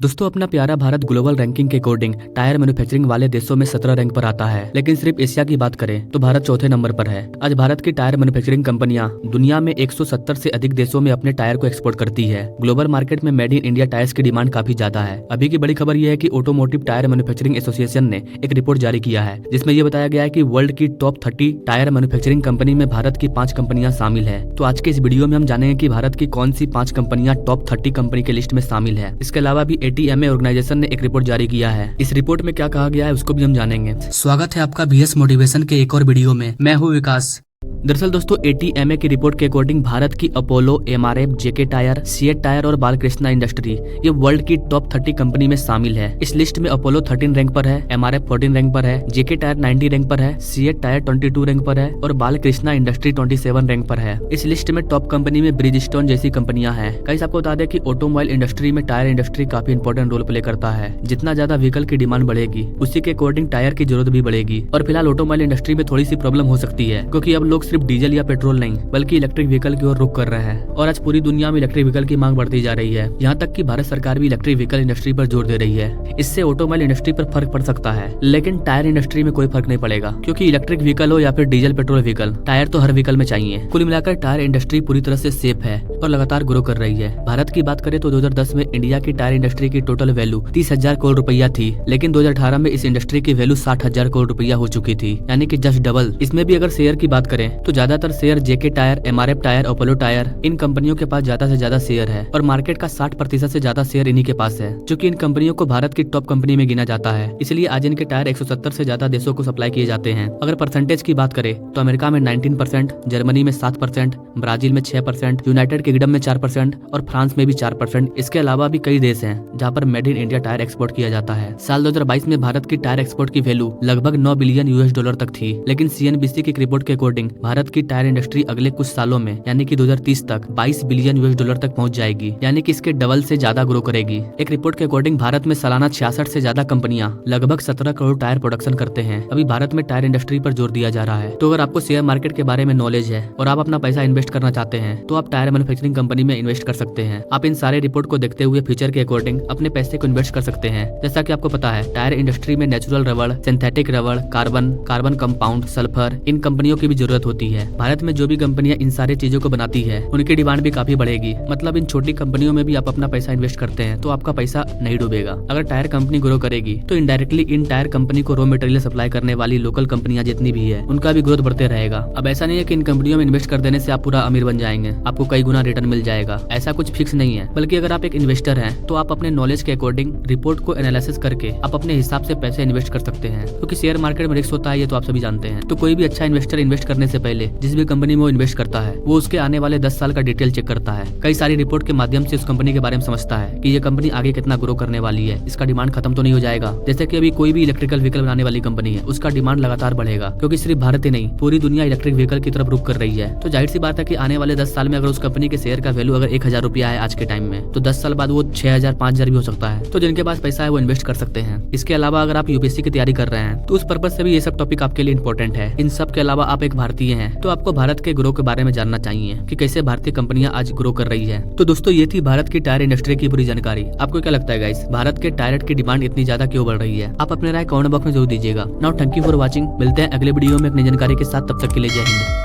दोस्तों अपना प्यारा भारत ग्लोबल रैंकिंग के अकॉर्डिंग टायर मैन्युफैक्चरिंग वाले देशों में 17 रैंक पर आता है, लेकिन सिर्फ एशिया की बात करें तो भारत चौथे नंबर पर है। आज भारत की टायर मैन्युफैक्चरिंग कंपनियां दुनिया में 170 से अधिक देशों में अपने टायर को एक्सपोर्ट करती है। ग्लोबल मार्केट में मेड इन इंडिया टायर्स की डिमांड काफी ज्यादा है। अभी की बड़ी खबर यह है कि ऑटोमोटिव टायर मैन्युफैक्चरिंग एसोसिएशन ने एक रिपोर्ट जारी किया है, जिसमें यह बताया गया है कि वर्ल्ड की टॉप 30 टायर मैन्युफैक्चरिंग कंपनी में भारत की 5 कंपनियां शामिल है। तो आज के इस वीडियो में हम जानेंगे कि भारत की कौन सी 5 कंपनियां टॉप 30 कंपनी के लिस्ट में शामिल है। इसके अलावा भी ATMA ऑर्गेनाइजेशन ने एक रिपोर्ट जारी किया है। इस रिपोर्ट में क्या कहा गया है उसको भी हम जानेंगे। स्वागत है आपका BS मोटिवेशन के एक और वीडियो में। मैं हूँ विकास। दरअसल दोस्तों ATMA की रिपोर्ट के अकॉर्डिंग भारत की Apollo, MRF, JK tyre, CEAT tyre और बालकृष्णा इंडस्ट्री ये वर्ल्ड की टॉप 30 कंपनी में शामिल है। इस लिस्ट में अपोलो 13 रैंक पर है, MRF 14 रैंक पर है, JK टायर 90 रैंक पर है, सीएट टायर 22 रैंक पर है और बालकृष्णा इंडस्ट्री 27 रैंक पर है। इस लिस्ट में टॉप कंपनी में ब्रिजस्टोन जैसी कंपनियां हैं। गाइस आपको बता दें कि ऑटोमोबाइल इंडस्ट्री में टायर इंडस्ट्री काफी इंपॉर्टेंट रोल प्ले करता है। जितना ज्यादा व्हीकल की डिमांड बढ़ेगी उसी के अकॉर्डिंग टायर की जरूरत भी बढ़ेगी। और फिलहाल ऑटोमोबाइल इंडस्ट्री में थोड़ी सी प्रॉब्लम हो सकती है, क्योंकि अब लोग सिर्फ डीजल या पेट्रोल नहीं बल्कि इलेक्ट्रिक व्हीकल की ओर रुख कर रहे हैं। और आज पूरी दुनिया में इलेक्ट्रिक व्हीकल की मांग बढ़ती जा रही है। यहाँ तक कि भारत सरकार भी इलेक्ट्रिक व्हीकल इंडस्ट्री पर जोर दे रही है। इससे ऑटोमोबाइल इंडस्ट्री पर फर्क पड़ सकता है, लेकिन टायर इंडस्ट्री में कोई फर्क नहीं पड़ेगा, क्योंकि इलेक्ट्रिक व्हीकल हो या फिर डीजल पेट्रोल व्हीकल, टायर तो हर व्हीकल में चाहिए। कुल मिलाकर टायर इंडस्ट्री पूरी तरह से सेफ है और लगातार ग्रो कर रही है। भारत की बात करें तो 2010 में इंडिया की टायर इंडस्ट्री की टोटल वैल्यू 30,000 करोड़ रुपया थी, लेकिन 2018 में इस इंडस्ट्री की वैल्यू 60,000 करोड़ रुपया हो चुकी थी, यानी कि जस्ट डबल। इसमें भी अगर शेयर की बात करें तो ज्यादातर share JK tyre, MRF tyre, Apollo tyre इन कंपनियों के पास ज्यादा से ज्यादा शेयर है और मार्केट का 60% से ज्यादा शेयर इन्हीं के पास है, क्योंकि इन कंपनियों को भारत की टॉप कंपनी में गिना जाता है। इसलिए आज इनके टायर 170 से ज्यादा देशों को सप्लाई किए जाते हैं। अगर परसेंटेज की बात करें तो अमेरिका में 19%, जर्मनी में 7%, ब्राजील में 6%, यूनाइटेड किंगडम में 4% और फ्रांस में भी 4%। इसके अलावा भी कई देश हैं जहाँ पर made in India tyre export किया जाता है। साल 2022 में भारत की टायर एक्सपोर्ट की वैल्यू लगभग 9 बिलियन US तक थी, लेकिन CNBC की रिपोर्ट के अकॉर्डिंग भारत की टायर इंडस्ट्री अगले कुछ सालों में यानी कि 2030 तक 22 बिलियन US तक पहुंच जाएगी, यानी कि इसके डबल से ज्यादा ग्रो करेगी। एक रिपोर्ट के अकॉर्डिंग भारत में सालाना 66 से ज्यादा कंपनियां लगभग 17 करोड़ टायर प्रोडक्शन करते हैं। अभी भारत में टायर इंडस्ट्री पर जोर दिया जा रहा है। तो अगर आपको शेयर मार्केट के बारे में नॉलेज है और आप अपना पैसा इन्वेस्ट करना चाहते हैं तो आप टायर मैन्युफैक्चरिंग कंपनी में इन्वेस्ट कर सकते हैं। आप इन सारे रिपोर्ट को देखते हुए फ्यूचर के अकॉर्डिंग अपने पैसे को इन्वेस्ट कर सकते हैं। जैसा कि आपको पता है टायर इंडस्ट्री में नेचुरल रबड़, सिंथेटिक रबड़, कार्बन कंपाउंड, सल्फर इन कंपनियों की भी जरूरत होती है। भारत में जो भी कंपनियां इन सारी चीजों को बनाती है उनकी डिमांड भी काफी बढ़ेगी। मतलब इन छोटी कंपनियों में भी आप अपना पैसा इन्वेस्ट करते हैं तो आपका पैसा नहीं डूबेगा। अगर टायर कंपनी ग्रो करेगी तो इनडायरेक्टली इन टायर कंपनी को रॉ मटेरियल सप्लाई करने वाली लोकल कंपनियां जितनी भी है उनका भी ग्रोथ बढ़ते रहेगा। अब ऐसा नहीं है कि इन कंपनियों में इन्वेस्ट कर देने से आप पूरा अमीर बन जाएंगे, आपको कई गुना रिटर्न मिल जाएगा। ऐसा कुछ फिक्स नहीं है, बल्कि अगर आप एक इन्वेस्टर हैं तो आप अपने नॉलेज के अकॉर्डिंग रिपोर्ट को एनालिसिस करके आप अपने हिसाब से पैसे इन्वेस्ट कर सकते हैं, क्योंकि शेयर मार्केट में रिस्क होता है, ये तो आप सभी जानते हैं। तो कोई भी अच्छा इन्वेस्टर इन्वेस्ट करने से पहले जिस भी कंपनी में वो इन्वेस्ट करता है वो उसके आने वाले 10 साल का डिटेल चेक करता है। कई सारी रिपोर्ट के माध्यम से उस कंपनी के बारे में समझता है कि ये कंपनी आगे कितना ग्रो करने वाली है, इसका डिमांड खत्म तो नहीं हो जाएगा। जैसे कि अभी कोई भी इलेक्ट्रिकल व्हीकल बनाने वाली कंपनी है उसका डिमांड लगातार बढ़ेगा, क्योंकि सिर्फ भारत ही नहीं पूरी दुनिया इलेक्ट्रिक व्हीकल की तरफ रुख कर रही है। तो जाहिर सी बात है कि आने वाले 10 साल में अगर उस कंपनी के शेयर का वैल्यू अगर 1,000 रुपया है आज के टाइम में, तो 10 साल बाद वो 6,000 5,000 भी हो सकता है। तो जिनके पास पैसा है वो इन्वेस्ट कर सकते हैं। इसके अलावा अगर आप UPSC की तैयारी कर रहे हैं तो उस पर्पज से भी ये सब टॉपिक आपके लिए इंपॉर्टेंट है। इन सब के अलावा आप एक भारतीय हैं तो आपको भारत के ग्रो के बारे में जानना चाहिए कि कैसे भारतीय कंपनियां आज ग्रो कर रही है। तो दोस्तों ये थी भारत की टायर इंडस्ट्री की पूरी जानकारी। आपको क्या लगता है गाइस, भारत के टायर की डिमांड इतनी ज्यादा क्यों बढ़ रही है? आप अपने राय कमेंट बॉक्स में जरूर दीजिएगा। Now thank you for watching. मिलते हैं अगले वीडियो में एक नई जानकारी के साथ, तब तक के लिए जय हिंद।